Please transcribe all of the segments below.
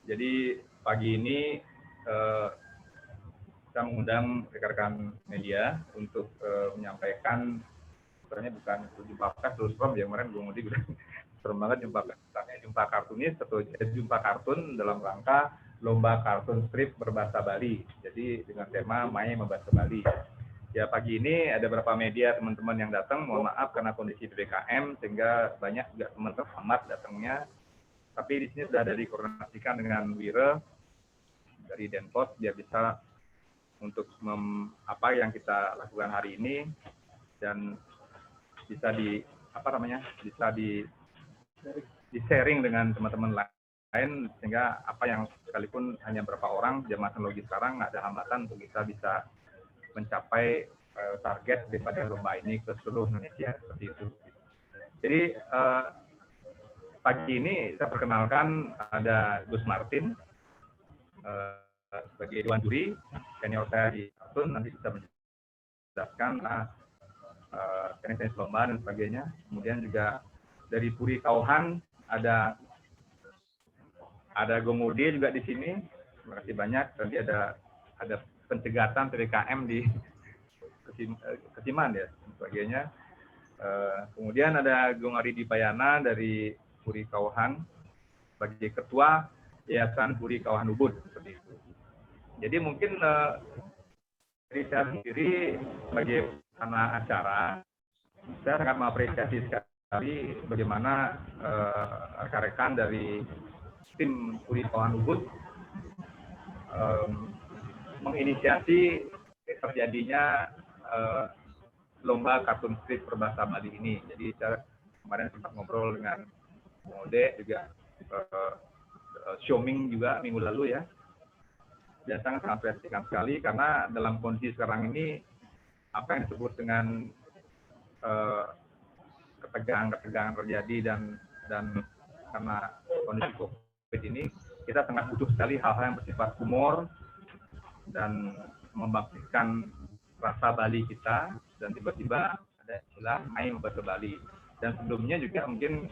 Jadi pagi ini kita mengundang rekan-rekan media untuk menyampaikan, sebenarnya bukan jumpa pers terus ya, kemarin Bung Mudi bilang serem banget jumpa kartunis atau jumpa kartun dalam rangka lomba kartun strip berbahasa Bali. Jadi dengan tema Mai Membahasa Bali. Ya pagi ini ada beberapa media teman-teman yang datang, mohon maaf karena kondisi PPKM sehingga banyak juga teman-teman amat datangnya. Tapi di sini sudah ada dikoordinasikan dengan Wira dari Denpos biar bisa untuk apa yang kita lakukan hari ini dan bisa di sharing dengan teman-teman lain sehingga apa yang sekalipun hanya berapa orang jamaah teknologi sekarang nggak ada hambatan untuk kita bisa mencapai target daripada lomba ini ke seluruh Indonesia seperti itu. Jadi pagi ini saya perkenalkan ada Gus Martin sebagai dewan juri, senior saya di kartun, nanti bisa menjelaskan teknis lomba dan sebagainya. Kemudian juga dari Puri Kauhan ada Gomudi juga di sini. Terima kasih banyak. Nanti ada pencegatan PPKM di Kesiman ya dan sebagainya. Kemudian ada Gung Aridi Payana dari Puri Kauhan sebagai ketua Yayasan Puri Kauhan Ubud seperti itu. Jadi mungkin dari saya sendiri sebagai anak acara, saya sangat mengapresiasi sekali bagaimana rekan-rekan dari tim Puri Kauhan Ubud menginisiasi terjadinya lomba kartun strip berbahasa Bali ini. Jadi saya kemarin sempat ngobrol dengan Mode juga Xiaoming juga minggu lalu ya. Dan sangat apresiasikan sekali karena dalam kondisi sekarang ini apa yang disebut dengan ketegangan terjadi dan karena kondisi COVID ini kita sangat butuh sekali hal-hal yang bersifat humor dan membangkitkan rasa Bali kita, dan tiba-tiba ada istilah Mai Membahasa Bali. Dan sebelumnya juga mungkin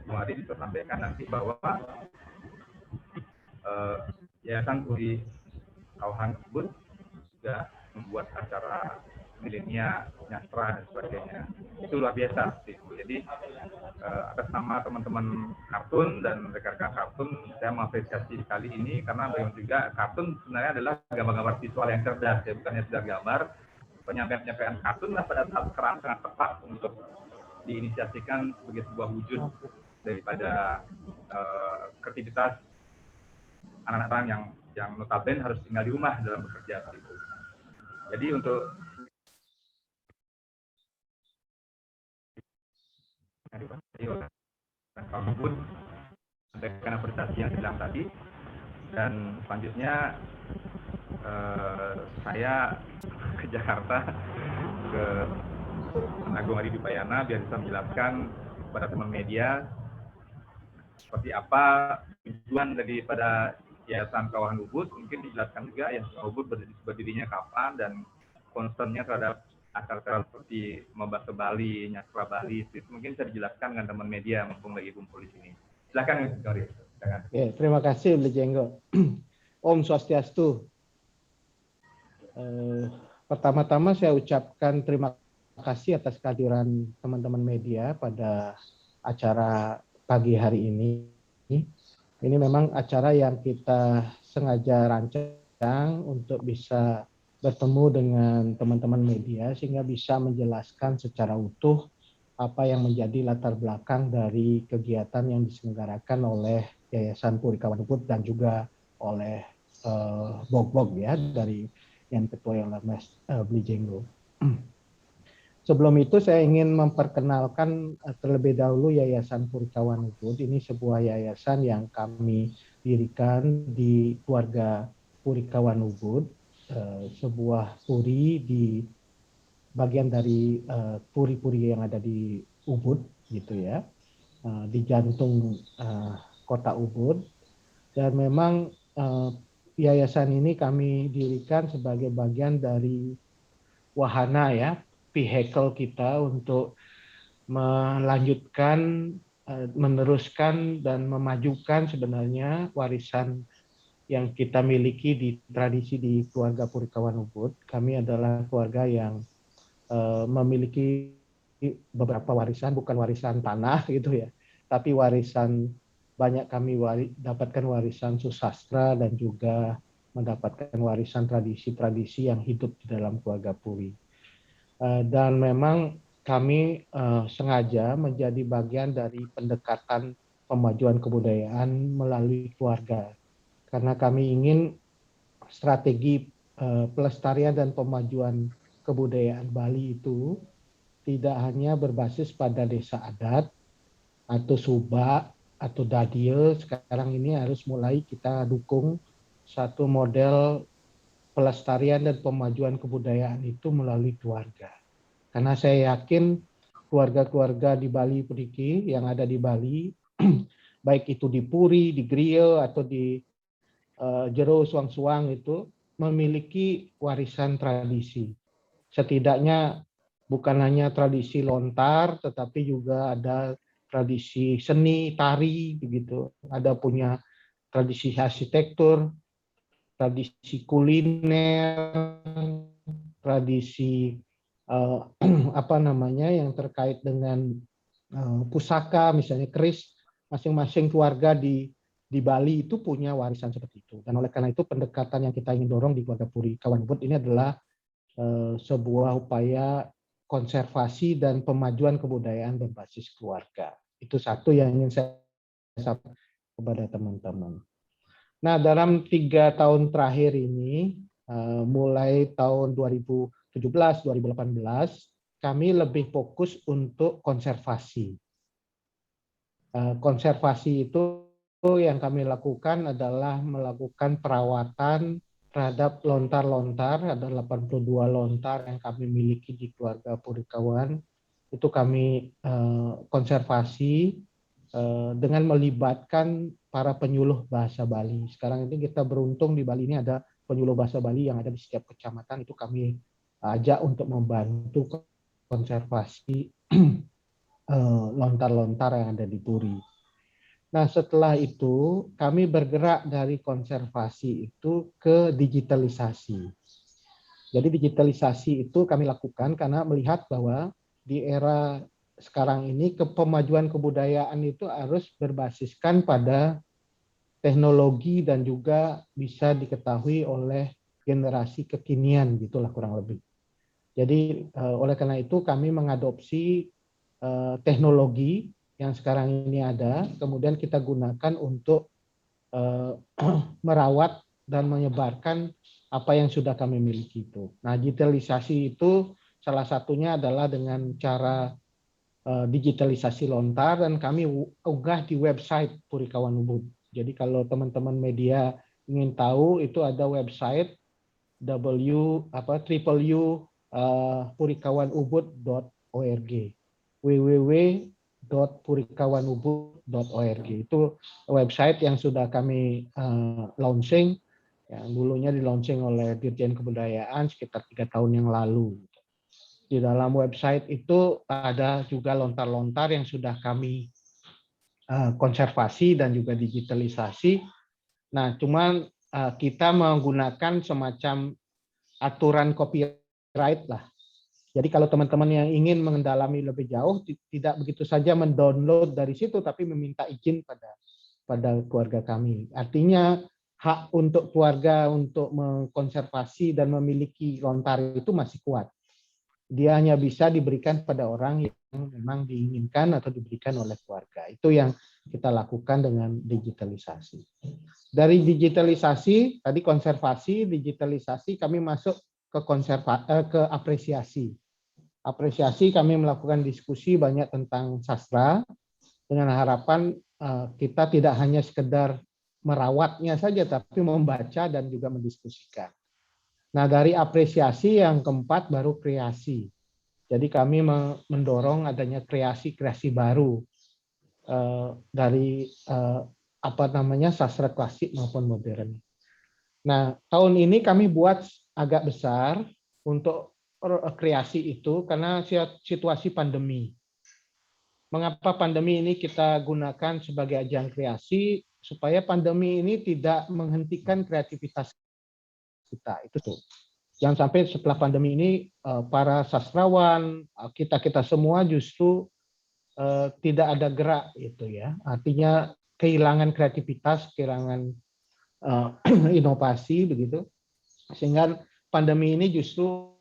Bung Adi bisa sampaikan nanti bahwa Yayasan Puri Kauhan Ubud juga membuat acara milenia, nyastra dan sebagainya. Itu luar biasa. Jadi atas nama teman-teman kartun dan rekan-rekan kartun, saya mengapresiasi kali ini karena bagaimana juga kartun sebenarnya adalah gambar-gambar visual yang cerdas, ya bukannya sekedar gambar. Penyampaian kartun pada tahap sekarang sangat tepat untuk diinisiasikan sebagai sebuah wujud daripada kreativitas anak-anak yang notabene harus tinggal di rumah dalam bekerja itu. Jadi untuk pun sampaikan apresiasi yang sedang tadi, dan selanjutnya saya ke Jakarta ke Agung Aridi Payana biar bisa menjelaskan kepada teman media seperti apa tujuan daripada Yayasan Kauhan Ubud. Mungkin dijelaskan juga Yayasan Ubud berdirinya kapan dan concernnya terhadap acara-acara seperti Membahasa Bali, Nyastra Bali, itu mungkin bisa dijelaskan dengan teman media mumpung lagi kumpul di sini. Silakan, Gori. Oke, terima kasih, Beli Jenggo. Om Swastiastu. Pertama-tama saya ucapkan terima kasih atas kehadiran teman-teman media pada acara pagi hari ini. Ini memang acara yang kita sengaja rancang untuk bisa bertemu dengan teman-teman media sehingga bisa menjelaskan secara utuh apa yang menjadi latar belakang dari kegiatan yang diselenggarakan oleh Yayasan Puri Kauhan Ubud dan juga oleh Bog-Bog ya dari yang ketua yang Mas Bli Jenggo. Sebelum itu saya ingin memperkenalkan terlebih dahulu Yayasan Puri Kauhan Ubud. Ini sebuah yayasan yang kami dirikan di keluarga Puri Kauhan Ubud, sebuah puri di bagian dari puri-puri yang ada di Ubud gitu ya, di jantung kota Ubud. Dan memang yayasan ini kami dirikan sebagai bagian dari wahana ya, vehicle kita untuk melanjutkan meneruskan dan memajukan sebenarnya warisan yang kita miliki di tradisi di keluarga Purikawan Ubud. Kami adalah keluarga yang memiliki beberapa warisan, bukan warisan tanah gitu ya, tapi warisan banyak kami dapatkan warisan susastra dan juga mendapatkan warisan tradisi-tradisi yang hidup di dalam keluarga Puri. Dan memang kami sengaja menjadi bagian dari pendekatan pemajuan kebudayaan melalui keluarga. Karena kami ingin strategi pelestarian dan pemajuan kebudayaan Bali itu tidak hanya berbasis pada desa adat atau subak atau dadil. Sekarang ini harus mulai kita dukung satu model pelestarian dan pemajuan kebudayaan itu melalui keluarga. Karena saya yakin keluarga-keluarga di Bali Puriki yang ada di Bali, baik itu di Puri, di Griyo, atau di Jero Suang-Suang itu memiliki warisan tradisi. Setidaknya bukan hanya tradisi lontar, tetapi juga ada tradisi seni, tari, begitu. Ada punya tradisi arsitektur, tradisi kuliner, tradisi apa namanya yang terkait dengan pusaka, misalnya keris. Masing-masing keluarga di Bali itu punya warisan seperti itu. Dan oleh karena itu pendekatan yang kita ingin dorong di keluarga Purikawan Ubud ini adalah sebuah upaya konservasi dan pemajuan kebudayaan berbasis keluarga. Itu satu yang ingin saya sampaikan kepada teman-teman. Nah, dalam 3 tahun terakhir ini, mulai tahun 2017-2018, kami lebih fokus untuk konservasi. Konservasi itu yang kami lakukan adalah melakukan perawatan terhadap lontar-lontar, ada 82 lontar yang kami miliki di keluarga Purikawan. Itu kami konservasi dengan melibatkan para penyuluh bahasa Bali. Sekarang ini kita beruntung di Bali ini ada penyuluh bahasa Bali yang ada di setiap kecamatan, itu kami ajak untuk membantu konservasi lontar-lontar yang ada di Puri. Nah, setelah itu kami bergerak dari konservasi itu ke digitalisasi. Jadi digitalisasi itu kami lakukan karena melihat bahwa di era sekarang ini pemajuan kebudayaan itu harus berbasiskan pada teknologi dan juga bisa diketahui oleh generasi kekinian, gitulah kurang lebih. Jadi oleh karena itu kami mengadopsi teknologi yang sekarang ini ada, kemudian kita gunakan untuk merawat dan menyebarkan apa yang sudah kami miliki itu. Nah, digitalisasi itu salah satunya adalah dengan cara digitalisasi lontar, dan kami unggah di website Purikawan Ubud. Jadi kalau teman-teman media ingin tahu, itu ada website www.purikawanubud.org www.purikawanubud.org. Itu website yang sudah kami launching, yang dulunya di-launching oleh Dirjen Kebudayaan sekitar 3 tahun yang lalu. Di dalam website itu ada juga lontar-lontar yang sudah kami konservasi dan juga digitalisasi. Nah, cuman kita menggunakan semacam aturan copyright lah. Jadi kalau teman-teman yang ingin mendalami lebih jauh, tidak begitu saja mendownload dari situ, tapi meminta izin pada keluarga kami. Artinya hak untuk keluarga untuk mengkonservasi dan memiliki lontar itu masih kuat. Dia hanya bisa diberikan pada orang yang memang diinginkan atau diberikan oleh keluarga. Itu yang kita lakukan dengan digitalisasi. Dari digitalisasi, tadi konservasi, digitalisasi, kami masuk ke apresiasi. Apresiasi kami melakukan diskusi banyak tentang sastra, dengan harapan kita tidak hanya sekedar merawatnya saja, tapi membaca dan juga mendiskusikan. Nah, dari apresiasi yang keempat baru kreasi. Jadi kami mendorong adanya kreasi-kreasi baru dari sastra klasik maupun modern. Nah, tahun ini kami buat agak besar untuk kreasi itu karena situasi pandemi. Mengapa pandemi ini kita gunakan sebagai ajang kreasi supaya pandemi ini tidak menghentikan kreativitas kita itu tuh. Jangan sampai setelah pandemi ini para sastrawan kita semua justru tidak ada gerak itu ya. Artinya kehilangan kreativitas, kehilangan inovasi begitu. Sehingga pandemi ini justru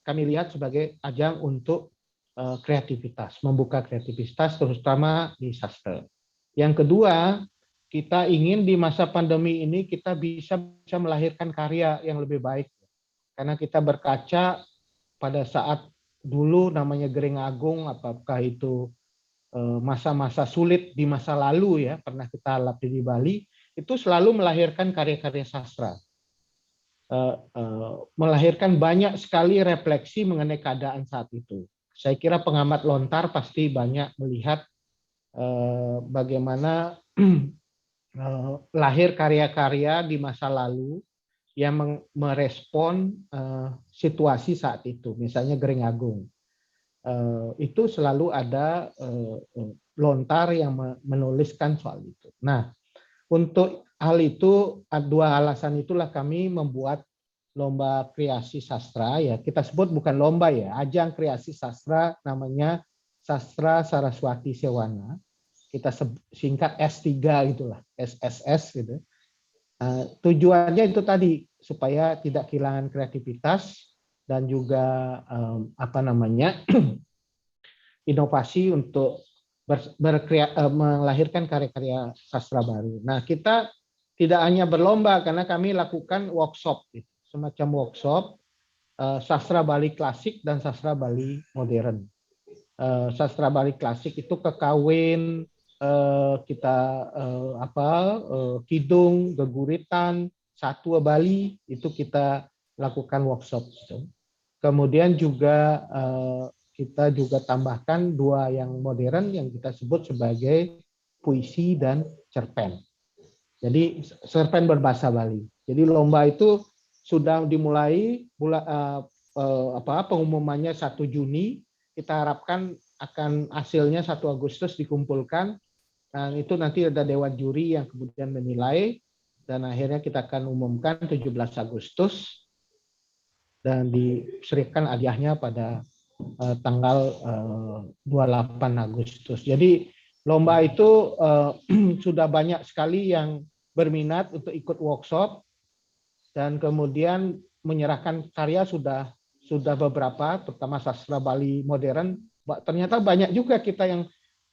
kami lihat sebagai ajang untuk kreativitas, membuka kreativitas terutama di sastra. Yang kedua, kita ingin di masa pandemi ini kita bisa melahirkan karya yang lebih baik. Karena kita berkaca pada saat dulu namanya Gering Agung, apakah itu masa-masa sulit di masa lalu ya, pernah kita alami di Bali, itu selalu melahirkan karya-karya sastra. Melahirkan banyak sekali refleksi mengenai keadaan saat itu. Saya kira pengamat lontar pasti banyak melihat bagaimana lahir karya-karya di masa lalu yang merespon situasi saat itu. Misalnya Gering Agung. Itu selalu ada lontar yang menuliskan soal itu. Nah, untuk hal itu, dua alasan itulah kami membuat lomba kreasi sastra, ya kita sebut bukan lomba ya, ajang kreasi sastra namanya Sastra Saraswati Sewana. Kita singkat S3 gitulah, SSS gitu. Tujuannya itu tadi supaya tidak kehilangan kreativitas dan juga inovasi untuk melahirkan karya-karya sastra baru. Nah, kita tidak hanya berlomba karena kami lakukan workshop, semacam workshop sastra Bali klasik dan sastra Bali modern. Sastra Bali klasik itu kekawin, kita kidung, geguritan, satwa Bali itu kita lakukan workshop. Kemudian juga kita juga tambahkan dua yang modern yang kita sebut sebagai puisi dan cerpen. Jadi cerpen berbahasa Bali. Jadi lomba itu sudah dimulai pengumumannya 1 Juni. Kita harapkan akan hasilnya 1 Agustus dikumpulkan. Dan itu nanti ada dewan juri yang kemudian menilai dan akhirnya kita akan umumkan 17 Agustus dan diserahkan hadiahnya pada tanggal 28 Agustus. Jadi lomba itu sudah banyak sekali yang berminat untuk ikut workshop dan kemudian menyerahkan karya sudah beberapa, terutama sastra Bali modern. Ternyata banyak juga kita yang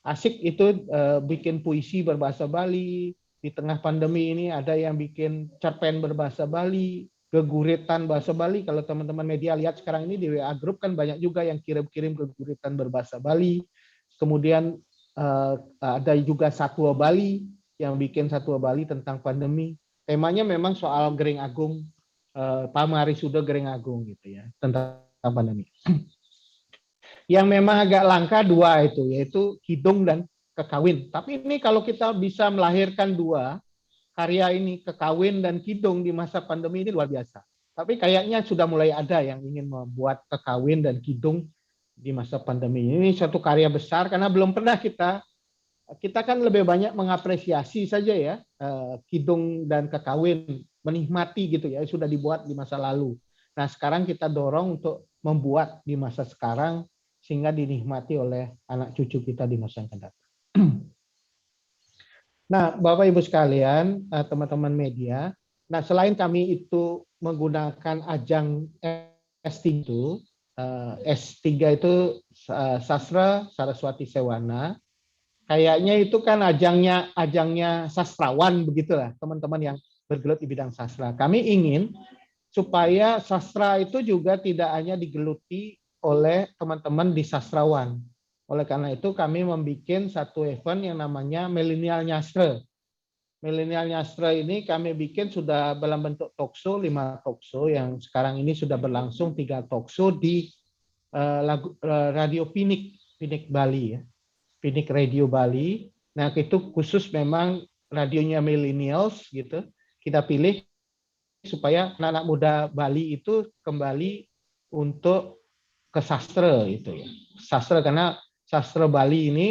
asik itu bikin puisi berbahasa Bali. Di tengah pandemi ini ada yang bikin cerpen berbahasa Bali, geguritan bahasa Bali. Kalau teman-teman media lihat sekarang ini di WA Group kan banyak juga yang kirim-kirim geguritan berbahasa Bali. Kemudian ada juga Satwa Bali yang bikin Satwa Bali tentang pandemi. Temanya memang soal Gering Agung, Pamari Sudo Gering Agung gitu ya, tentang pandemi. Yang memang agak langka dua itu, yaitu kidung dan kekawin. Tapi ini kalau kita bisa melahirkan dua karya ini, kekawin dan kidung di masa pandemi ini luar biasa. Tapi kayaknya sudah mulai ada yang ingin membuat kekawin dan kidung di masa pandemi ini. Ini suatu karya besar karena belum pernah kita kan lebih banyak mengapresiasi saja ya kidung dan kekawin, menikmati gitu ya, sudah dibuat di masa lalu. Nah, sekarang kita dorong untuk membuat di masa sekarang sehingga dinikmati oleh anak cucu kita di masa yang akan datang. Nah, Bapak Ibu sekalian, teman-teman media, nah selain kami itu menggunakan ajang S3 itu, S3 itu Sastra Saraswati Sewana, kayaknya itu kan ajangnya sastrawan begitulah, teman-teman yang bergelut di bidang sastra. Kami ingin supaya sastra itu juga tidak hanya digeluti oleh teman-teman di sastrawan. Oleh karena itu kami membuat satu event yang namanya Millennial Nyastra. Millennial Nyastra ini kami bikin sudah dalam bentuk talkshow, 5 talkshow yang sekarang ini sudah berlangsung 3 talkshow di Radio Pinik Bali ya. Pinik Radio Bali. Nah, itu khusus memang radionya millennials gitu. Kita pilih supaya anak-anak muda Bali itu kembali untuk ke sastra itu ya. Sastra karena sastra Bali ini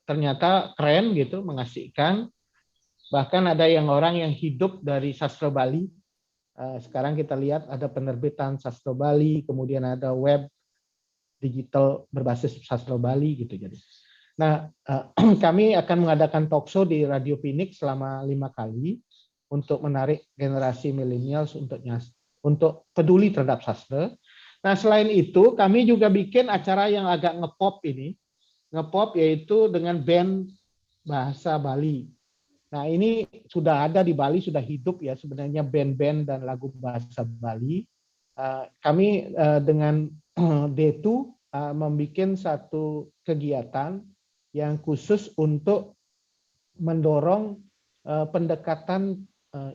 ternyata keren gitu, mengasihkan. Bahkan ada orang yang hidup dari sastra Bali. Sekarang kita lihat ada penerbitan sastra Bali, kemudian ada web digital berbasis sastra Bali gitu. Jadi, nah kami akan mengadakan talkshow di Radio Phoenix selama 5 kali untuk menarik generasi milenial untuk peduli terhadap sastra. Nah selain itu kami juga bikin acara yang agak ngepop ini, ngepop yaitu dengan band bahasa Bali. Nah ini sudah ada di Bali, sudah hidup ya sebenarnya band-band dan lagu bahasa Bali. Kami dengan D2 membuat satu kegiatan yang khusus untuk mendorong pendekatan.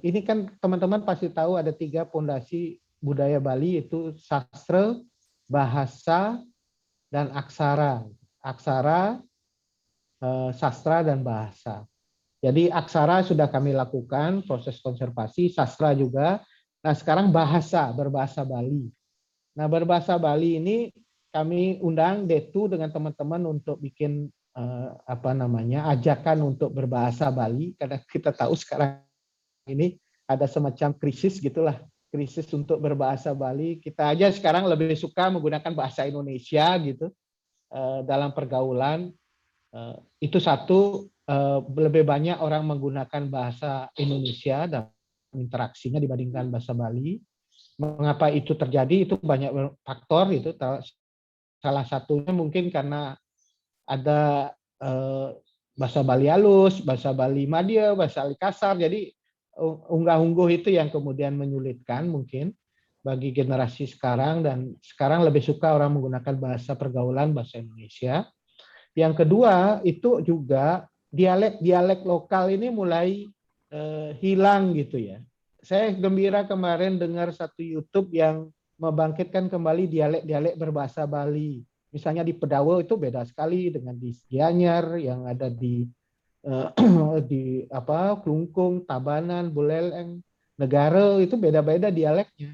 Ini kan teman-teman pasti tahu ada 3 fondasi budaya Bali, yaitu sastra, bahasa, dan aksara. Aksara, sastra, dan bahasa. Jadi aksara sudah kami lakukan, proses konservasi, sastra juga. Nah sekarang bahasa, berbahasa Bali. Nah berbahasa Bali ini kami undang D2 dengan teman-teman untuk bikin ajakan untuk berbahasa Bali, karena kita tahu sekarang ini ada semacam krisis gitulah, krisis untuk berbahasa Bali. Kita aja sekarang lebih suka menggunakan bahasa Indonesia gitu dalam pergaulan. Itu satu, lebih banyak orang menggunakan bahasa Indonesia dalam interaksinya dibandingkan bahasa Bali. Mengapa itu terjadi? Itu banyak faktor itu. Salah satunya mungkin karena ada bahasa Bali halus, bahasa Bali madya, bahasa Bali kasar. Jadi unggah-ungguh itu yang kemudian menyulitkan mungkin bagi generasi sekarang, dan sekarang lebih suka orang menggunakan bahasa pergaulan, bahasa Indonesia. Yang kedua itu juga dialek-dialek lokal ini mulai hilang gitu ya. Saya gembira kemarin dengar satu YouTube yang membangkitkan kembali dialek-dialek berbahasa Bali. Misalnya di Pedawo itu beda sekali dengan di Gianyar, yang ada di Klungkung, Tabanan, Buleleng, Negara, itu beda-beda dialeknya.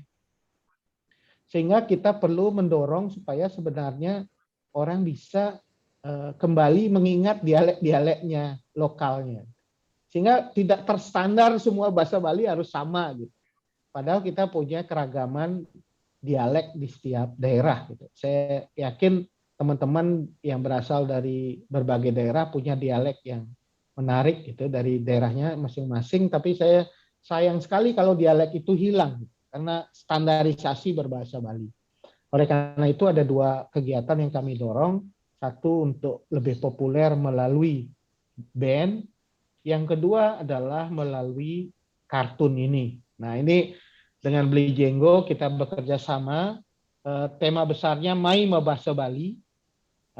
Sehingga kita perlu mendorong supaya sebenarnya orang bisa kembali mengingat dialek-dialeknya lokalnya. Sehingga tidak terstandar semua bahasa Bali harus sama gitu. Padahal kita punya keragaman dialek di setiap daerah gitu. Saya yakin teman-teman yang berasal dari berbagai daerah punya dialek yang menarik gitu dari daerahnya masing-masing, tapi saya sayang sekali kalau dialek itu hilang karena standarisasi berbahasa Bali. Oleh karena itu ada 2 kegiatan yang kami dorong. Satu untuk lebih populer melalui band, yang kedua adalah melalui kartun ini. Nah ini dengan Beli Jenggo kita bekerja sama. Tema besarnya Mai Mabasa Bali.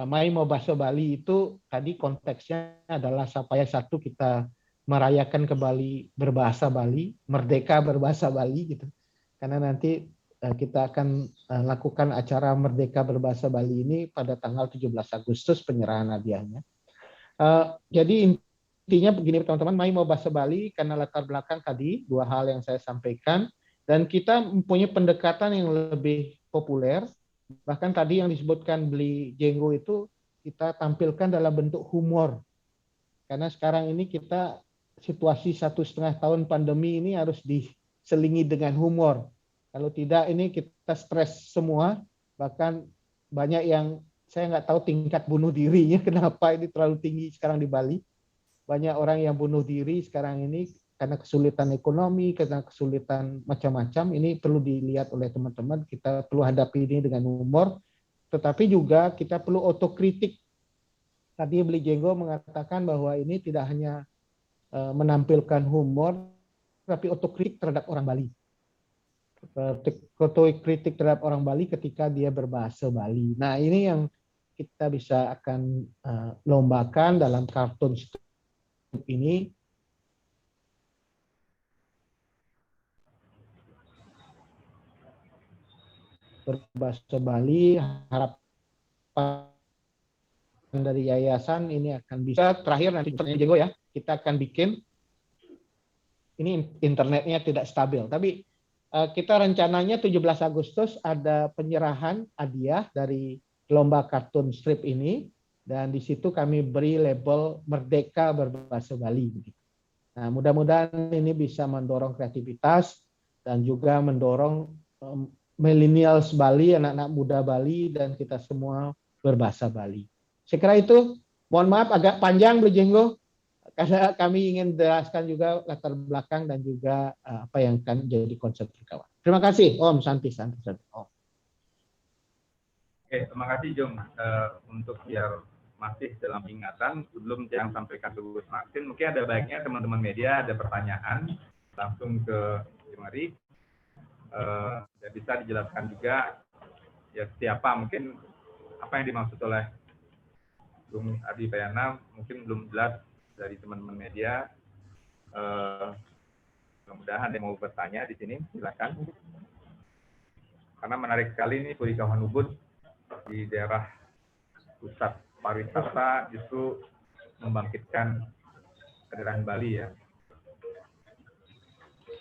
Mai Mabasa Bali itu tadi konteksnya adalah supaya satu kita merayakan kembali berbahasa Bali, merdeka berbahasa Bali gitu. Karena nanti kita akan lakukan acara Merdeka Berbahasa Bali ini pada tanggal 17 Agustus penyerahan hadiahnya. Jadi intinya begini teman-teman, Mai Mabasa Bali karena latar belakang tadi 2 hal yang saya sampaikan, dan kita mempunyai pendekatan yang lebih populer. Bahkan tadi yang disebutkan Beli Jenggo itu kita tampilkan dalam bentuk humor. Karena sekarang ini kita situasi 1,5 tahun pandemi ini harus diselingi dengan humor. Kalau tidak ini kita stres semua, bahkan banyak yang saya nggak tahu tingkat bunuh dirinya kenapa ini terlalu tinggi sekarang di Bali. Banyak orang yang bunuh diri sekarang ini karena kesulitan ekonomi, karena kesulitan macam-macam. Ini perlu dilihat oleh teman-teman. Kita perlu hadapi ini dengan humor, tetapi juga kita perlu otokritik. Tadi Beli Jenggo mengatakan bahwa ini tidak hanya menampilkan humor, tapi otokritik terhadap orang Bali. Otokritik terhadap orang Bali ketika dia berbahasa Bali. Nah ini yang kita bisa akan lombakan dalam kartun ini. Berbahasa Bali, harapan dari yayasan ini akan bisa terakhir nanti Jenggo ya, kita akan bikin ini internetnya tidak stabil, tapi kita rencananya 17 Agustus ada penyerahan hadiah dari lomba kartun strip ini, dan di situ kami beri label Merdeka Berbahasa Bali. Nah, mudah-mudahan ini bisa mendorong kreativitas dan juga mendorong millennials Bali, anak-anak muda Bali, dan kita semua berbahasa Bali. Saya kira itu. Mohon maaf agak panjang Belijenggo, karena kami ingin jelaskan juga latar belakang dan juga apa yang akan jadi konsep berkawan. Terima kasih, Om. Santi. Om. Oke, terima kasih Jung. Untuk biar masih dalam ingatan, sebelum yang sampaikan ke Gus Martin, mungkin ada baiknya teman-teman media ada pertanyaan langsung ke Jung Ari. Dan bisa dijelaskan juga ya siapa mungkin apa yang dimaksud oleh Bung Adi Payana mungkin belum jelas dari teman-teman media. Mudah-mudahan yang mau bertanya di sini silakan. Karena menarik sekali ini Puri Kawan Ubud di daerah pusat pariwisata justru membangkitkan keindahan Bali ya.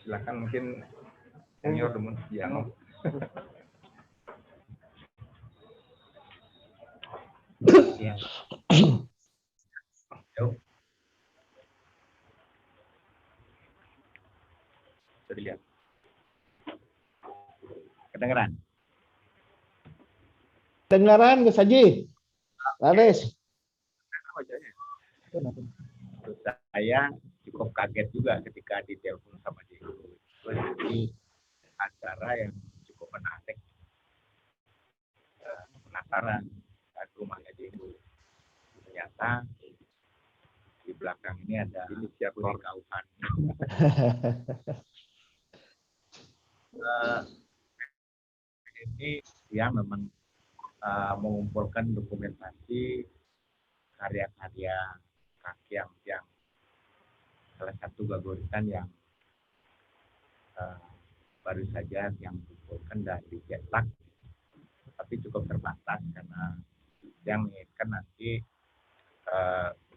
Silakan mungkin senior Demun Setiano. Ya. Terlihat. Kedengeran? Kedengaran Gus Haji. Laris. Saya cukup kaget juga ketika ditelepon sama Diego. Jadi acara yang cukup menarik. Penasaran saat rumahnya Diego. Ternyata di belakang ini ada Puri Kauhan. Ini yang memang mengumpulkan dokumentasi karya-karya kaki yang salah satu gagoritan yang baru saja yang dikumpulkan dan dicetak, tapi cukup terbatas karena yang menginginkan nanti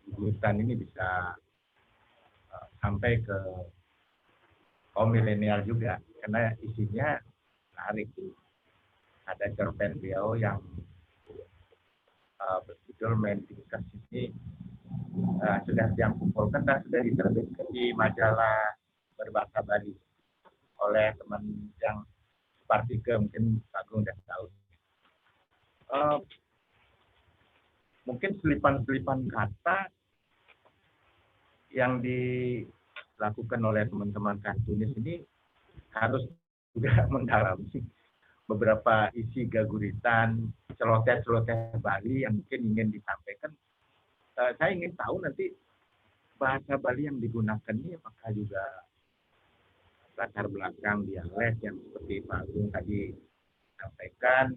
gugatan ini bisa sampai ke kaum milenial juga, karena isinya menarik. Ada cerpen beliau yang berjudul Mendiktas ini sudah yang kumpulkan dan sudah diterbitkan di majalah Berbahasa Bali oleh teman yang Spartike, mungkin Pak Agung sudah tahu. Mungkin selipan-selipan kata yang dilakukan oleh teman-teman kartunis ini harus juga mendalami beberapa isi gaguritan, celoteh-celoteh Bali yang mungkin ingin disampaikan. Saya ingin tahu nanti bahasa Bali yang digunakan ini apakah juga latar belakang dialek yang seperti Pak Agung tadi sampaikan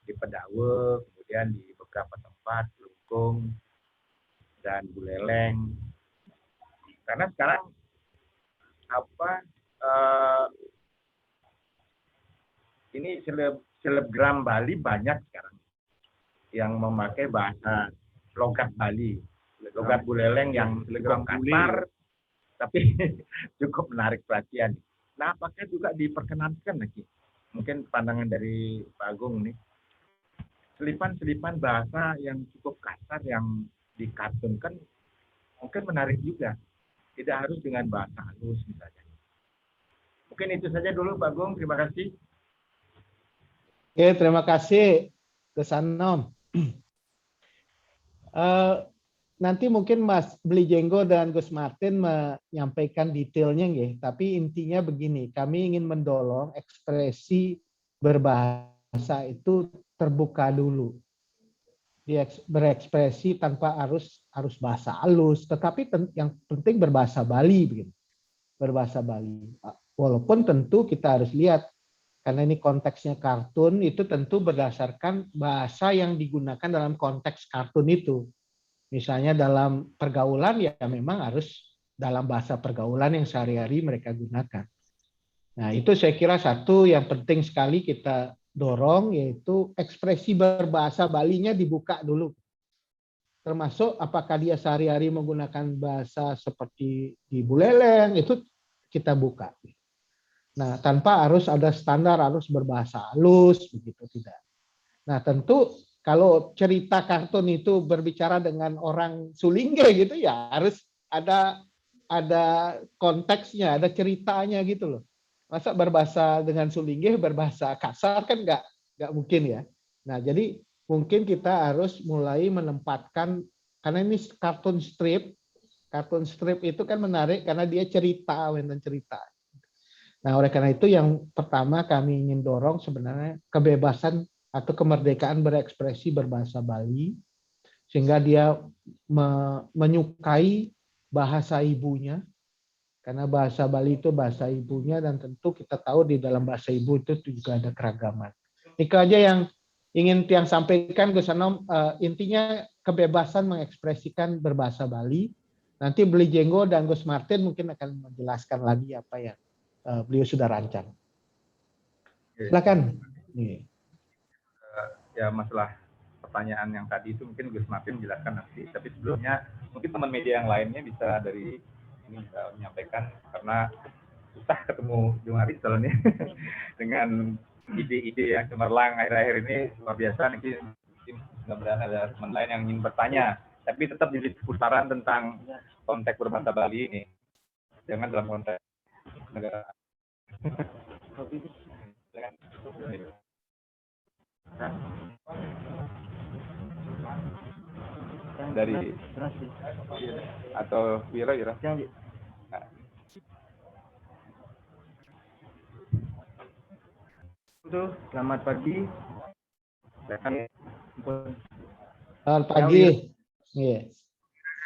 di Pedawe, kemudian di beberapa tempat Lungkung dan Buleleng. Karena sekarang ini selebgram Bali banyak sekarang yang memakai bahasa logat Bali, logat Buleleng yang selebgram kasar, tapi cukup menarik perhatian. Nah, apakah juga diperkenankan lagi? Mungkin pandangan dari Pak Agung nih, selipan-selipan bahasa yang cukup kasar yang dikartunkan mungkin menarik juga. Tidak harus dengan bahasa halus misalnya. Mungkin itu saja dulu Pak Agung, terima kasih. Oke, terima kasih Gus Anom. Nanti mungkin Mas Belijenggo dan Gus Martin menyampaikan detailnya, nggih. Tapi intinya begini, kami ingin mendorong ekspresi berbahasa itu terbuka dulu. Berekspresi tanpa harus bahasa halus, tetapi yang penting berbahasa Bali, begitu. Berbahasa Bali. Walaupun tentu kita harus lihat, karena ini konteksnya kartun, itu tentu berdasarkan bahasa yang digunakan dalam konteks kartun itu. Misalnya dalam pergaulan, ya memang harus dalam bahasa pergaulan yang sehari-hari mereka gunakan. Nah, itu saya kira satu yang penting sekali kita dorong, yaitu ekspresi berbahasa Balinya dibuka dulu. Termasuk apakah dia sehari-hari menggunakan bahasa seperti di Buleleng, itu kita buka. Nah, tanpa harus ada standar harus berbahasa halus, begitu tidak. Nah, tentu kalau cerita kartun itu berbicara dengan orang Sulingge gitu ya harus ada konteksnya, ada ceritanya gitu loh. Masa berbahasa dengan Sulingge berbahasa kasar kan nggak mungkin ya. Nah, jadi mungkin kita harus mulai menempatkan, karena ini kartun strip itu kan menarik karena dia cerita, dan cerita. Nah, oleh karena itu yang pertama kami ingin dorong sebenarnya kebebasan atau kemerdekaan berekspresi berbahasa Bali, sehingga dia menyukai bahasa ibunya, karena bahasa Bali itu bahasa ibunya, dan tentu kita tahu di dalam bahasa ibu itu juga ada keragaman. Itu aja yang ingin Tiang sampaikan, Gus Anom. Intinya kebebasan mengekspresikan berbahasa Bali. Nanti Beli Jenggo dan Gus Martin mungkin akan menjelaskan lagi apa yang beliau sudah rancang. Silakan. Ya, masalah pertanyaan yang tadi itu mungkin Gus Martin jelaskan nanti. Tapi sebelumnya mungkin teman media yang lainnya bisa dari ini bisa menyampaikan, karena susah ketemu Jung Aris soalnya dengan ide-ide yang cemerlang akhir-akhir ini luar biasa. Nanti mudah-mudahan ada teman lain yang ingin bertanya, tapi tetap jadi seputaran tentang konteks berbahasa Bali ini, jangan dalam konteks negara. Dari atau Wira. Selamat pagi. Selamat pagi. Iya.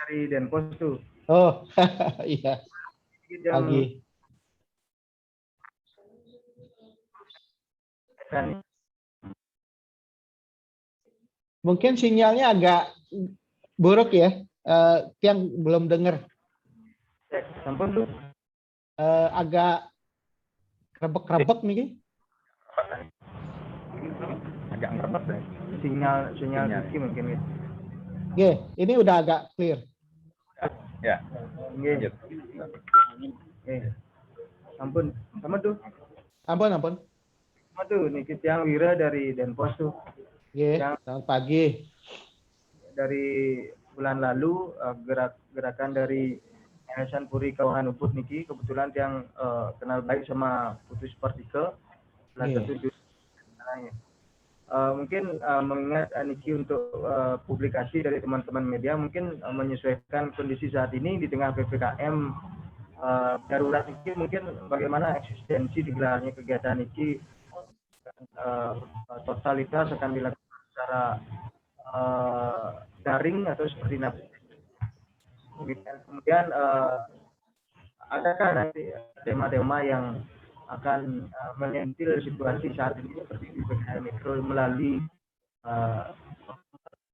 Dari Denpos tuh. Oh, iya. Pagi. Mungkin sinyalnya agak buruk ya, yang belum dengar. Sampun tuh. Agak kerebek-kerebek nih. Agak ngerebek deh. Sinyal mungkin. Oke, ini udah agak clear. Ya. Oke. Ampun tuh. Ampun. Sama tuh, Niki Tiang Wira dari Denpos tuh. Oke, selamat pagi. Dari bulan lalu gerakan dari Yayasan Puri Kauhan Ubud Niki, kebetulan Tiang kenal baik sama Putus Partikel. Mungkin mengingat Niki untuk publikasi dari teman-teman media, mungkin menyesuaikan kondisi saat ini di tengah PPKM darurat Niki, mungkin bagaimana eksistensi digelarnya kegiatan Niki totalitas akan dilakukan secara daring atau seperti nanti. Kemudian adakah nanti tema-tema yang akan menyentil situasi saat ini seperti di PPKM Mikro melalui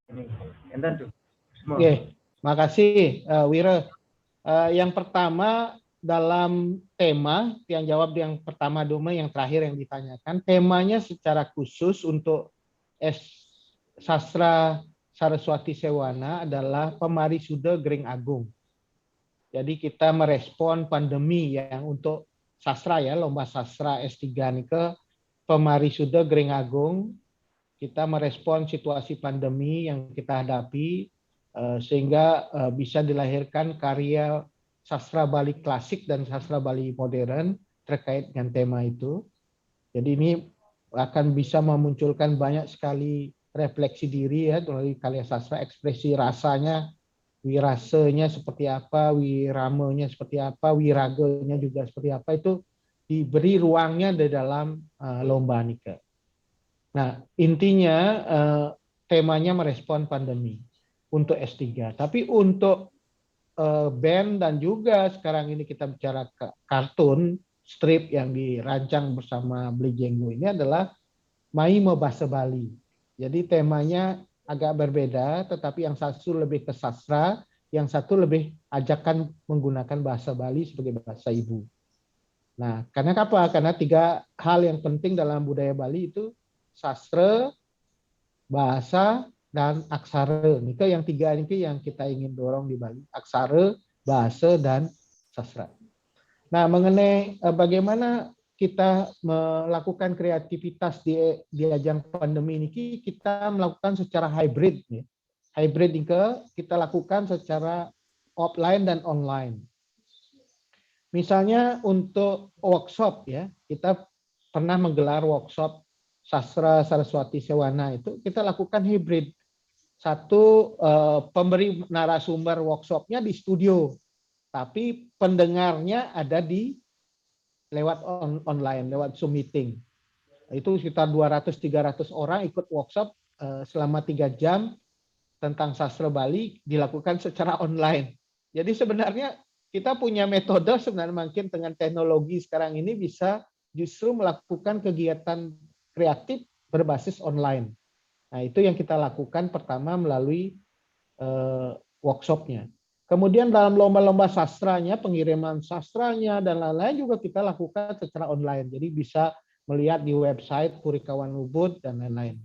ini. Enten tuh. Oke, makasih Wira. Yang pertama dalam tema yang jawab yang pertama dulu, yang terakhir yang ditanyakan, temanya secara khusus untuk Sastra Saraswati Sewana adalah Pemarisuda Gering Agung. Jadi kita merespon pandemi yang untuk sastra ya, lomba sastra S3 ini ke Pemarisuda Gering Agung. Kita merespon situasi pandemi yang kita hadapi sehingga bisa dilahirkan karya sastra Bali klasik dan sastra Bali modern terkait dengan tema itu. Jadi ini akan bisa memunculkan banyak sekali refleksi diri ya melalui karya sastra, ekspresi rasanya, wirasanya seperti apa, wiramanya seperti apa, wiraganya juga seperti apa, itu diberi ruangnya di dalam lomba Nika. Nah, intinya temanya merespon pandemi untuk S3. Tapi untuk band dan juga sekarang ini kita bicara kartun strip yang dirancang bersama Beli Jenggo ini adalah Maimo Bahasa Bali. Jadi temanya agak berbeda, tetapi yang satu lebih ke sastra, yang satu lebih ajakan menggunakan bahasa Bali sebagai bahasa ibu. Nah, karena apa? Karena 3 hal yang penting dalam budaya Bali itu sastra, bahasa, dan aksara. Ini yang 3 ini yang kita ingin dorong di Bali. Aksara, bahasa, dan sastra. Nah, mengenai bagaimana kita melakukan kreativitas di ajang pandemi ini, kita melakukan secara hybrid. Ya. Hybrid ini kita lakukan secara offline dan online. Misalnya untuk workshop ya, kita pernah menggelar workshop Sastra Saraswati Sewana, itu kita lakukan hybrid. Satu pemberi narasumber workshopnya di studio, tapi pendengarnya ada di lewat online, lewat Zoom meeting. Itu sekitar 200-300 orang ikut workshop selama 3 jam tentang sastra Bali dilakukan secara online. Jadi sebenarnya kita punya metode sebenarnya mungkin dengan teknologi sekarang ini bisa justru melakukan kegiatan kreatif berbasis online. Nah, itu yang kita lakukan pertama melalui workshopnya. Kemudian dalam lomba-lomba sastranya, pengiriman sastranya, dan lain-lain juga kita lakukan secara online. Jadi bisa melihat di website Purikawan Ubud dan lain-lain.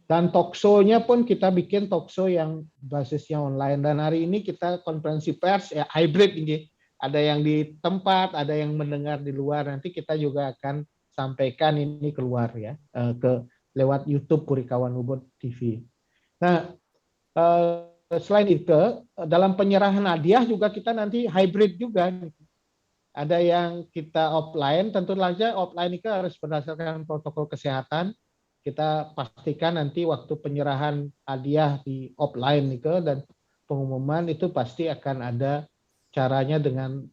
Dan talkshow-nya pun kita bikin talkshow yang basisnya online. Dan hari ini kita konferensi pers ya hybrid ini. Ada yang di tempat, ada yang mendengar di luar. Nanti kita juga akan sampaikan ini keluar ya ke lewat YouTube Purikawan Ubud TV. Nah, selain itu, dalam penyerahan hadiah juga kita nanti hybrid juga. Ada yang kita offline, tentu saja offline itu harus berdasarkan protokol kesehatan. Kita pastikan nanti waktu penyerahan hadiah di offline itu dan pengumuman itu pasti akan ada caranya dengan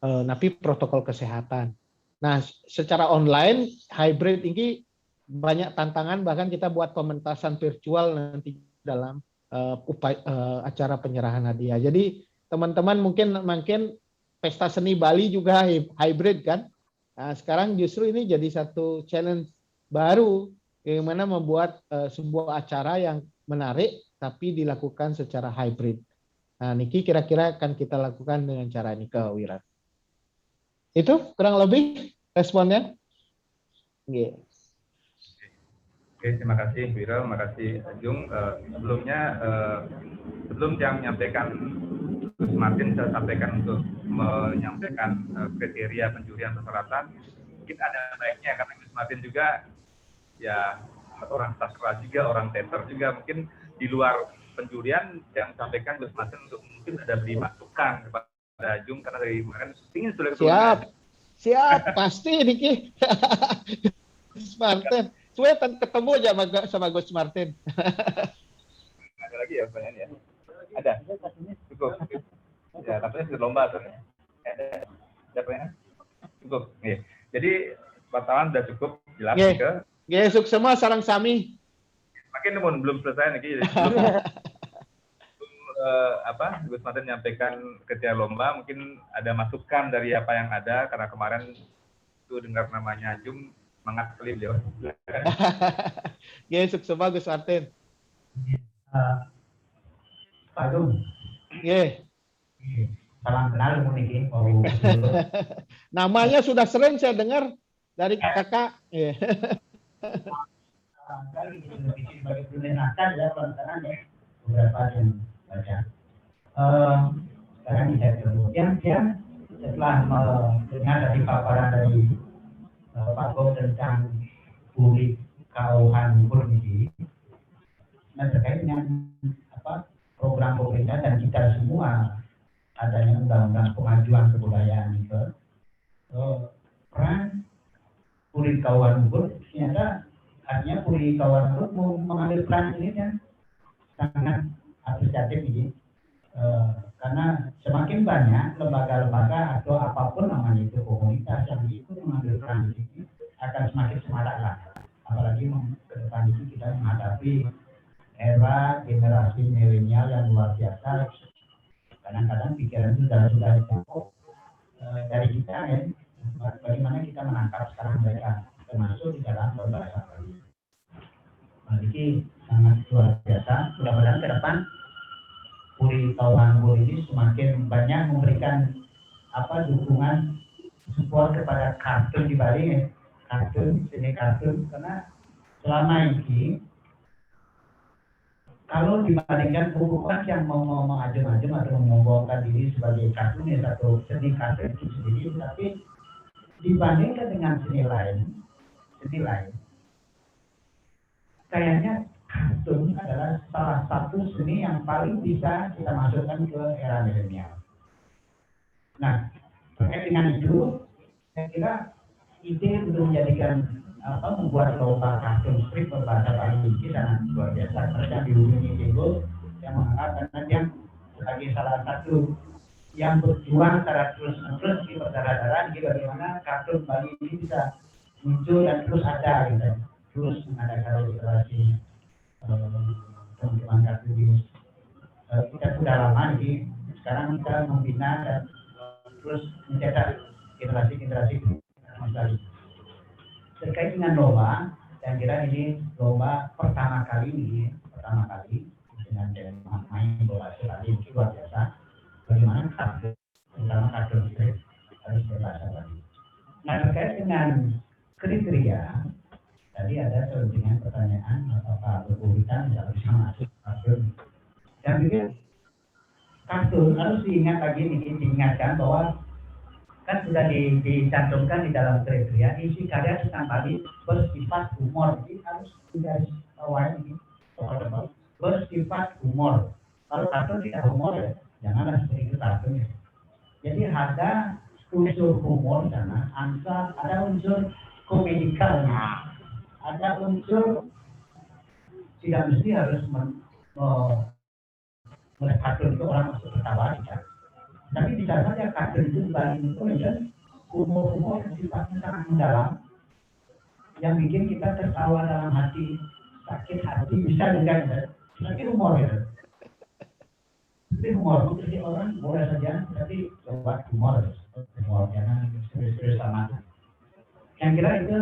napi protokol kesehatan. Nah, secara online, hybrid ini banyak tantangan, bahkan kita buat pementasan virtual nanti dalam acara penyerahan hadiah. Jadi teman-teman mungkin pesta seni Bali juga hybrid kan. Nah, sekarang justru ini jadi satu challenge baru bagaimana membuat sebuah acara yang menarik tapi dilakukan secara hybrid. Nah, Niki kira-kira akan kita lakukan dengan cara ini ke Wira. Itu kurang lebih responnya. Yeah. Oke, terima kasih Wira, terima kasih Jung. Sebelumnya, sebelum saya menyampaikan, Gus Martin saya sampaikan untuk menyampaikan kriteria penjurian persyaratan. Mungkin ada baiknya karena Gus Martin juga ya orang sastra juga, orang teater juga, mungkin di luar penjurian yang sampaikan Gus Martin untuk mungkin ada beri masukan kepada Jung karena dari kemarin ingin sudah ketemu. Siap, pasti Niki. Gus Martin. Sudah ketemu aja sama Gus Martin. Ada lagi ya pertanyaan ya? Ada? Cukup. Ya, katanya sudah lomba tuh. Ada pertanyaan? Cukup. Nih. Jadi wartawan sudah cukup jelas ke. Suk semua sarang sami. Makin belum selesai nih. Gus Martin menyampaikan ketika lomba mungkin ada masukan dari apa yang ada karena kemarin itu dengar namanya Jung semangat sekali beliau. Sukses Gus Martin. Pak Jung. Salam kenal mungkin. Namanya sudah sering saya dengar dari kakak. Kali sebagai peminatan ya pelaksanaan ya beberapa yang baca. Sekarang saya kemudian setelah mendengar dari paparan dari Pak Bob tentang Purikawan Ubud ini, nah terkait dengan program pemerintah dan kita semua adanya undang-undang kemajuan kebudayaan itu, peran Purikawan Ubud ternyata artinya Purikawan Ubud mau mengambil peran ini kan sangat apresiatif ini, karena semakin banyak lembaga-lembaga atau apapun namanya itu komunitas yang ikut mengambil peran ini akan semakin semarak lah. Apalagi ke depan ini kita menghadapi era generasi milenial yang luar biasa. Kadang-kadang pikiran itu sudah cukup dari kita ya. Bagaimana kita menangkap sekarang mereka termasuk di dalam berbahasa Bali. Jadi sangat luar biasa. Mudah-mudahan ke depan Purikawan Ubud ini semakin banyak memberikan dukungan support kepada kartun di Bali ya. Kartun, seni kartun, karena selama ini kalau dibandingkan bukan yang mau mengajum-ajum atau menyombongkan diri sebagai kartunis atau seni kartun itu sendiri, tapi dibandingkan dengan seni lain, kayaknya kartun adalah salah satu seni yang paling bisa kita masukkan ke era milenial. Nah, terkait dengan itu, saya kira ide untuk menjadikan membuat lomba kartun strip berbahasa Bali ini sangat luar biasa. Karena dihubungi Diego yang menganggap karena dia sebagai salah satu yang berjuang secara terus-menerus di berdarah-darah di bagaimana kartun Bali ini bisa muncul dan terus ada gitu, terus mengadakan literasi teman-teman kartunis. Kita sudah lama, jadi sekarang kita membina dan terus mencetak generasi-generasi kembali. Terkait dengan lomba, saya kira ini lomba pertama kali dengan main bola sekali luar biasa. Bagaimana kartun, terutama kartun strip harus berbahasa Bali. Nah, terkait dengan kriteria, tadi ada selentingan pertanyaan apakah berkualitas tidak bisa masuk kartun. Dan juga kartun harus diingatkan bahwa kan sudah dicantumkan di dalam kriteria isi karya tentang Bali bersifat humor. Jadi harus digaris bawahi ini bersifat humor. Kalau kartun tidak humor ya janganlah seperti itu kartun. Jadi ada unsur humor sana, ada unsur komedikalnya, ada unsur tidak mesti harus melihat kartun itu orang masuk ketawa tidak. Tapi bisa saja kartun itu dibanding itu humor sifatnya sangat mendalam yang bikin kita tertawa dalam hati, sakit hati, bisa juga sakit humor ya. Jadi humor itu jadi orang boleh saja, tapi buat humor jangan serius-serius sama. Yang kira itu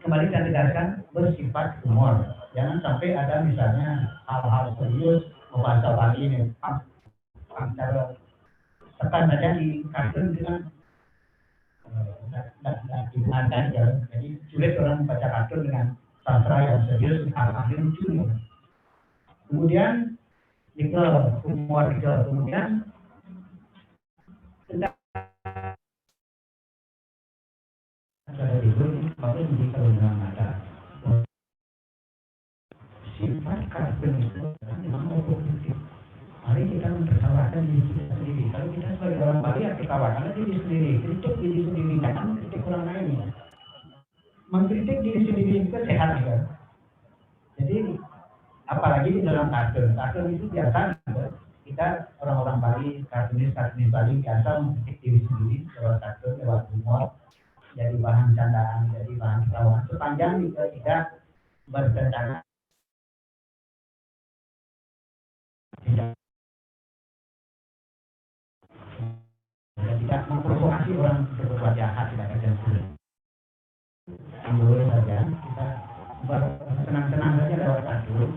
kembali saya tegaskan bersifat humor. Jangan sampai ada misalnya hal-hal serius membahas Bali ini, antara tekan saja di kartun dengan digunakan ya. Jadi sulit orang membaca kartun dengan sastra yang serius, hal-hal yang lucu. Kemudian itu humor itu, kemudian tentang itu baru bisa menggunakan sifat kartun itu memang objektif. Mari kita mempertawakan diri kita sendiri. Kalau kita sebagai orang Bali yang tertawakan diri sendiri, kritik diri sendiri, jangan kritik orang lain. Mengkritik diri sendiri itu sehat ya. Jadi apalagi di dalam kartun itu biasa kita orang-orang Bali, kartunis Bali biasa mengkritik diri sendiri lewat kartun, lewat humor, jadi bahan candaan, jadi bahan ketawa. Sepanjang kita tidak bertentangan, tidak memprovokasi orang berbuat jahat, tidak ada boleh saja kita bersenang-senang saja lewat kartun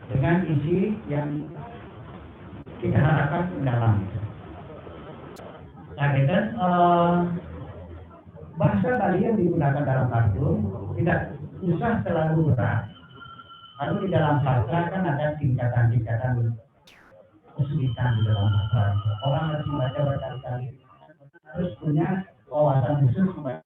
dengan isi yang kita harapkan mendalam. Nah, kita bahasa Bali yang digunakan dalam kartun tidak usah terlalu berat. Kalau di dalam sastra kan ada tingkatan-tingkatan kesulitan di dalam sastra. Orang harus membaca berkali-kali, harus punya wawasan khusus membaca.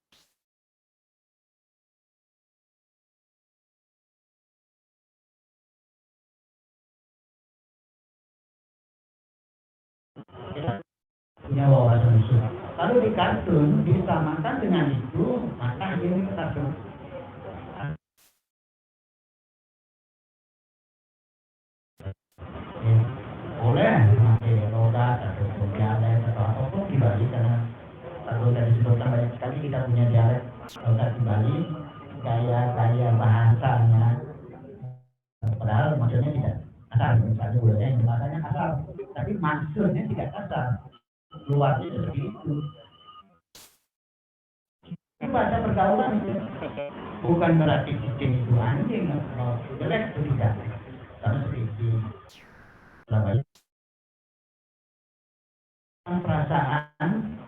Punya wawasan khusus. Kalau di kartun disamakan dengan itu, maka ini kartun. Boleh memakai logat atau dialek atau apapun di Bali, karena kalau dari disebutkan banyak sekali kita punya dialek logat di Bali, gaya bahasanya, padahal maksudnya tidak kasar, misalnya yang bahasanya kasar, tapi maksudnya tidak kasar, luarnya seperti itu. Ini bahasa pergaulan itu bukan berarti kucing itu anjing atau jelek itu tidak, karena seperti perasaan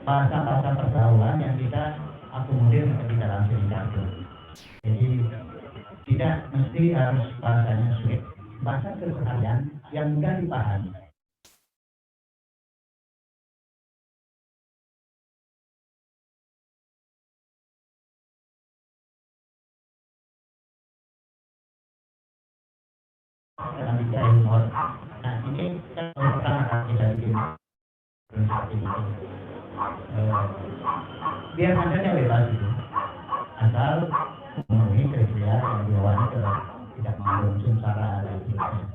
bahasa pergaulan yang kita akomodir di dalam seni kartun. Jadi tidak mesti harus bahasanya sulit. bahasa keseharian yang mudah dipahami. Dalam bicara humor. Nah ini kan pertama kali kita bikin seperti itu. Biar kontennya bebas gitu, asal memenuhi kriteria yang diwawangi tidak mengandung sara dan sebagainya.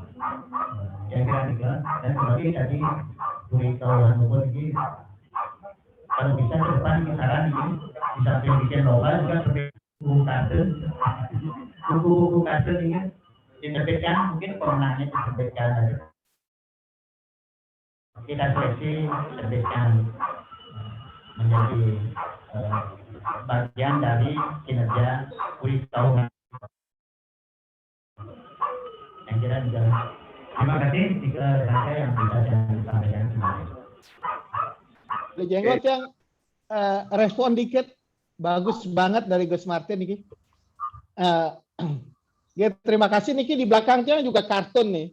Kira-kira tiga dan sebagai tadi kawan Bogor ini kalau bisa ke depan ini saran ini bisa bikin lomba juga buku kartun ini diterbitkan, mungkin pemenangnya diterbitkan aja. Kita seleksi terbitkan menjadi bagian dari kinerja tahunan. Yang kira juga. Terima kasih tiga saja yang bisa saya sampaikan kemarin. Jenggot yang respon dikit, bagus banget dari Gus Martin Niki. Ya, terima kasih Niki, di belakangnya juga kartun nih.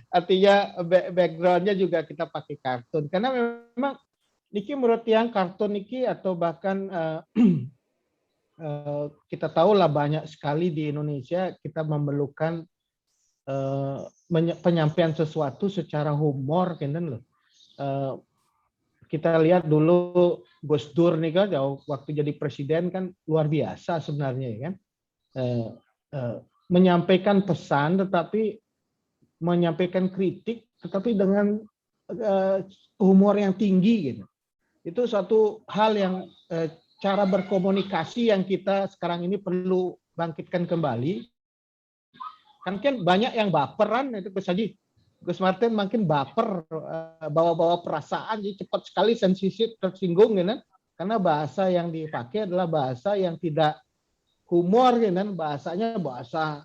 Artinya backgroundnya juga kita pakai kartun karena memang Niki menurut yang kartun Niki atau bahkan kita tahu lah banyak sekali di Indonesia kita memerlukan penyampaian sesuatu secara humor kan loh. Kita lihat dulu Gus Dur nih kan waktu jadi presiden kan luar biasa sebenarnya kan. Menyampaikan pesan tetapi menyampaikan kritik tetapi dengan humor yang tinggi gitu. Itu suatu hal yang cara berkomunikasi yang kita sekarang ini perlu bangkitkan kembali. Kan banyak yang baperan itu Gus Martin makin baper, bawa-bawa perasaan, jadi cepat sekali sensitif tersinggung gitu. Karena bahasa yang dipakai adalah bahasa yang tidak humor gitu kan, bahasanya bahasa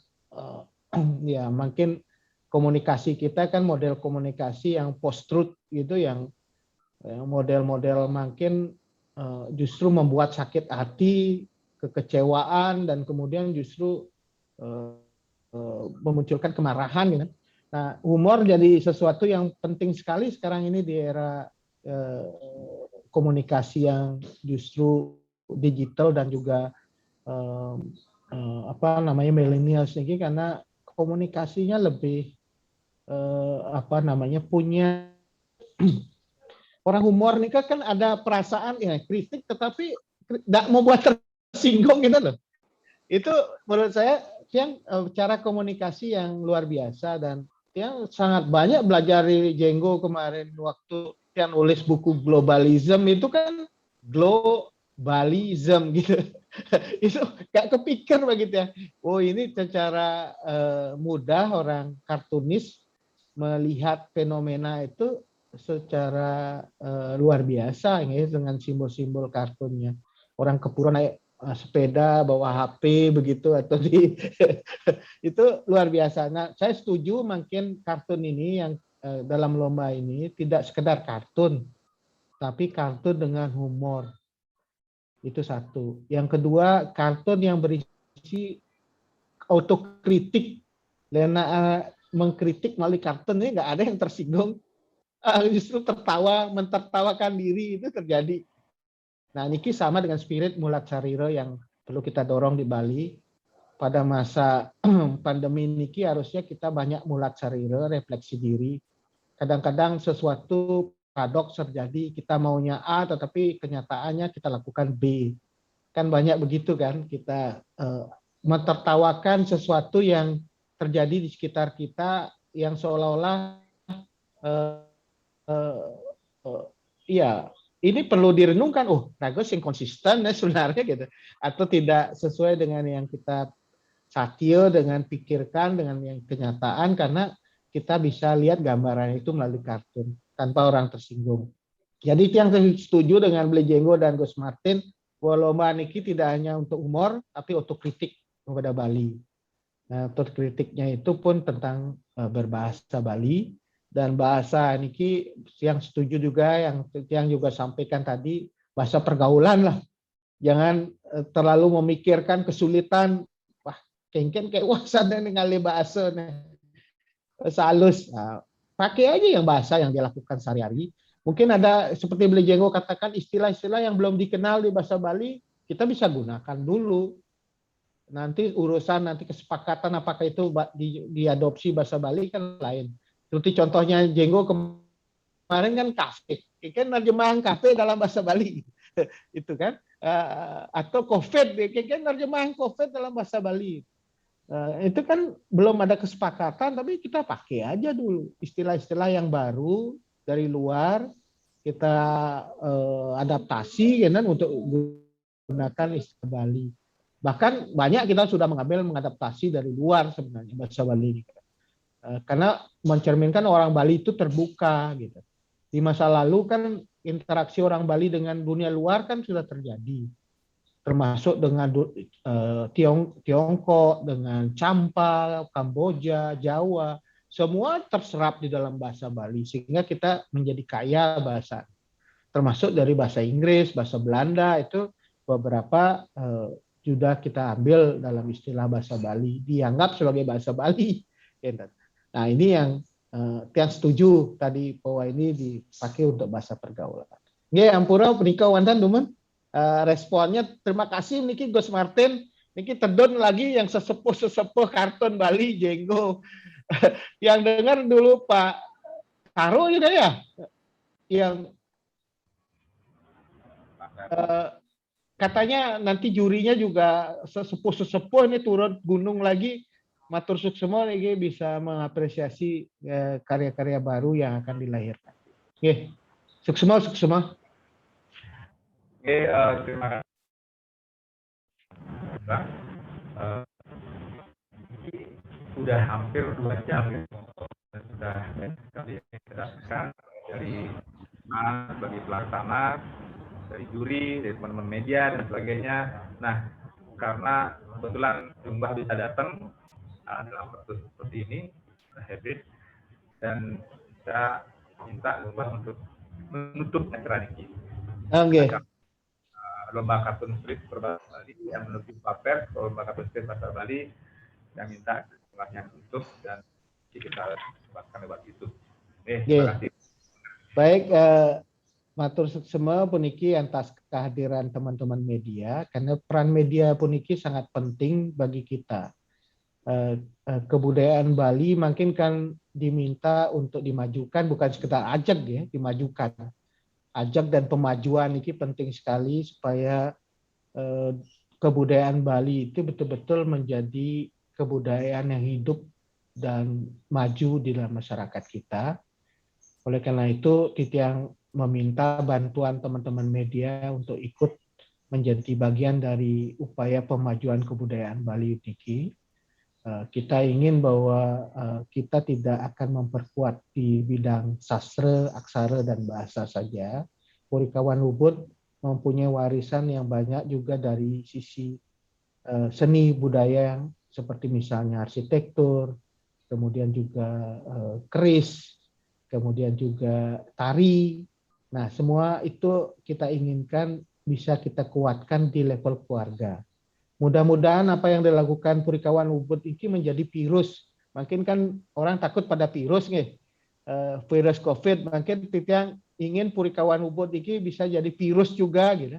ya makin komunikasi kita kan model komunikasi yang post-truth gitu, yang model-model makin justru membuat sakit hati, kekecewaan, dan kemudian justru memunculkan kemarahan gitu. Nah, humor jadi sesuatu yang penting sekali sekarang ini di era komunikasi yang justru digital dan juga millennials ini, karena komunikasinya lebih punya orang humor nih kan ada perasaan ya kritik tetapi tidak mau buat tersinggung gitu loh. Itu menurut saya yang cara komunikasi yang luar biasa, dan yang sangat banyak belajar dari Jenggo kemarin waktu yang nulis buku Globalism itu kan globalism gitu. Itu gak kepikir begitu ya. Oh ini secara mudah orang kartunis melihat fenomena itu secara luar biasa ya, dengan simbol-simbol kartunnya. Orang kepura naik sepeda bawa HP begitu atau itu luar biasa. Nah, saya setuju mungkin kartun ini yang dalam lomba ini tidak sekedar kartun, tapi kartun dengan humor. Itu satu. Yang kedua, kartun yang berisi autokritik. Karena mengkritik melalui kartun ini nggak ada yang tersinggung. Justru mentertawakan diri itu terjadi. Nah, Niki sama dengan spirit Mulat Sariro yang perlu kita dorong di Bali. Pada masa pandemi Niki harusnya kita banyak Mulat Sariro, refleksi diri. Kadang-kadang sesuatu paradoks terjadi, kita maunya A tetapi kenyataannya kita lakukan B. Kan banyak begitu kan, kita mentertawakan sesuatu yang terjadi di sekitar kita yang seolah-olah ini perlu direnungkan, Nagos yang konsisten ya sebenarnya gitu, atau tidak sesuai dengan yang kita satyo, dengan pikirkan, dengan yang kenyataan, karena kita bisa lihat gambaran itu melalui kartun tanpa orang tersinggung. Jadi yang saya setuju dengan Beli Jenggo dan Gus Martin, bahwa lomba niki tidak hanya untuk humor, tapi untuk kritik kepada Bali. Nah, untuk kritiknya itu pun tentang berbahasa Bali. Dan bahasa niki yang setuju juga yang juga sampaikan tadi, bahasa pergaulan lah. Jangan terlalu memikirkan kesulitan, kengken kayak sadar ningali bahasa nih. bahasa halus. Nah, pakai aja yang bahasa yang dilakukan sehari-hari. Mungkin ada seperti Beli Jenggo katakan istilah-istilah yang belum dikenal di bahasa Bali, kita bisa gunakan dulu. Nanti urusan nanti kesepakatan apakah itu diadopsi bahasa Bali kan lain. Seperti contohnya Jenggo kemarin kan kafe, kan terjemahan kafe dalam bahasa Bali, itu kan, atau COVID, kan terjemahan COVID dalam bahasa Bali. Itu kan belum ada kesepakatan, tapi kita pakai aja dulu istilah-istilah yang baru dari luar, kita adaptasi kan untuk gunakan istilah Bali. Bahkan banyak kita sudah mengadaptasi dari luar sebenarnya bahasa Bali, karena mencerminkan orang Bali itu terbuka gitu. Di masa lalu kan interaksi orang Bali dengan dunia luar kan sudah terjadi, termasuk dengan Tiongkok, dengan Champa, Kamboja, Jawa, semua terserap di dalam bahasa Bali sehingga kita menjadi kaya bahasa, termasuk dari bahasa Inggris, bahasa Belanda itu beberapa sudah kita ambil dalam istilah bahasa Bali, dianggap sebagai bahasa Bali. Nah ini yang setuju tadi bahwa ini dipakai untuk bahasa pergaulan. Nggih, ampura punika wonten dumun responnya. Terima kasih niki Gus Martin. Niki tedon lagi yang sesepuh kartun Bali Jenggo. Yang dengar dulu Pak Karo juga ya, yang katanya nanti jurinya juga sesepuh ini turun gunung lagi. Matur suksema ini bisa mengapresiasi karya-karya baru yang akan dilahirkan. Oke, suksema. Oke, terima kasih. Sudah hampir 2 jam ya. Sudah sekali kita dari bagi pelaksana, dari juri, dari teman-teman media dan sebagainya. Nah, karena kebetulan Jumlah bisa datang dalam waktu seperti ini, habis, dan saya minta Jumlah untuk menutup acara ini. Oke. Lomba kartun strip berbahasa Bali yang menuju paper, lomba kartun strip bahasa Bali yang minta Jumlahnya tutup dan kita sebutkan lewat itu. Terima kasih. Baik. Matur suksema puniki atas kehadiran teman-teman media, karena peran media puniki sangat penting bagi kita. Kebudayaan Bali makin kan diminta untuk dimajukan, bukan sekedar ajak ya, dimajukan. Ajak dan pemajuan ini penting sekali supaya kebudayaan Bali itu betul-betul menjadi kebudayaan yang hidup dan maju di dalam masyarakat kita. Oleh karena itu, Titiang meminta bantuan teman-teman media untuk ikut menjadi bagian dari upaya pemajuan kebudayaan Bali Uniki. Kita ingin bahwa kita tidak akan memperkuat di bidang sastra, aksara, dan bahasa saja. Purikawan Ubud mempunyai warisan yang banyak juga dari sisi seni budaya yang seperti misalnya arsitektur, kemudian juga keris, kemudian juga tari. Nah, semua itu kita inginkan bisa kita kuatkan di level keluarga. Mudah-mudahan apa yang dilakukan Purikawan Ubud ini menjadi virus. Makin kan orang takut pada virus nih. Virus COVID, makin Titiang ingin Purikawan Ubud ini bisa jadi virus juga gitu.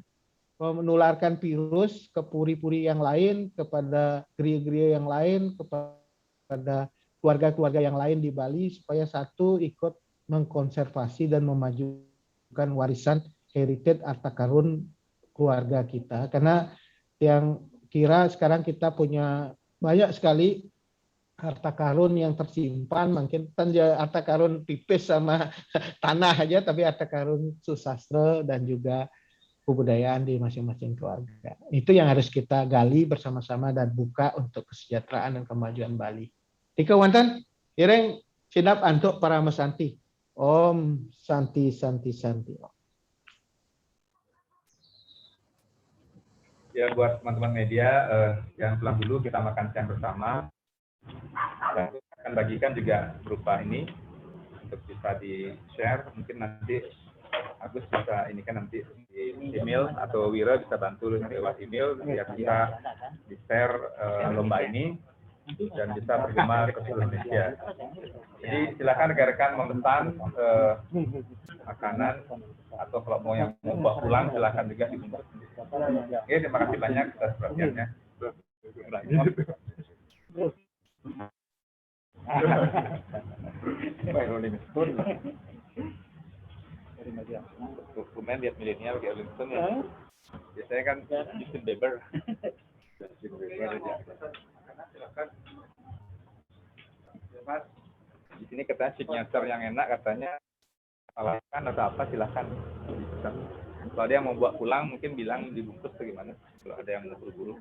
Menularkan virus ke puri-puri yang lain, kepada geria-geria yang lain, kepada keluarga-keluarga yang lain di Bali supaya satu ikut mengkonservasi dan memajukan warisan heritage harta karun keluarga kita, karena yang kira sekarang kita punya banyak sekali harta karun yang tersimpan, mungkin harta karun tipis sama tanah aja, tapi harta karun susastra dan juga kebudayaan di masing-masing keluarga. Itu yang harus kita gali bersama-sama dan buka untuk kesejahteraan dan kemajuan Bali. Tika wantan, ireng sidap antuk para mesanti. Om Santi. Ya, buat teman-teman media yang pulang dulu, kita makan siang bersama. Dan akan bagikan juga berupa ini untuk bisa di-share. Mungkin nanti Agus bisa ini kan nanti di email atau Wira bisa bantu lewat email biar kita di-share lomba ini. dan bisa terjemah ke seluruh Indonesia. Jadi silakan rekan-rekan memesan makanan atau kalau mau yang mau bawa pulang silakan juga dibungkus. Oke, terima kasih banyak atas perhatiannya. Dokumen lihat milenial kayak Olington ya. Biasanya kan Justin Bieber. Silakan. Mas, di sini katanya signature yang enak katanya alasan atau apa silakan. Kalau ada yang mau bawa pulang mungkin bilang dibungkus atau gimana. Kalau ada yang mau buru-buru.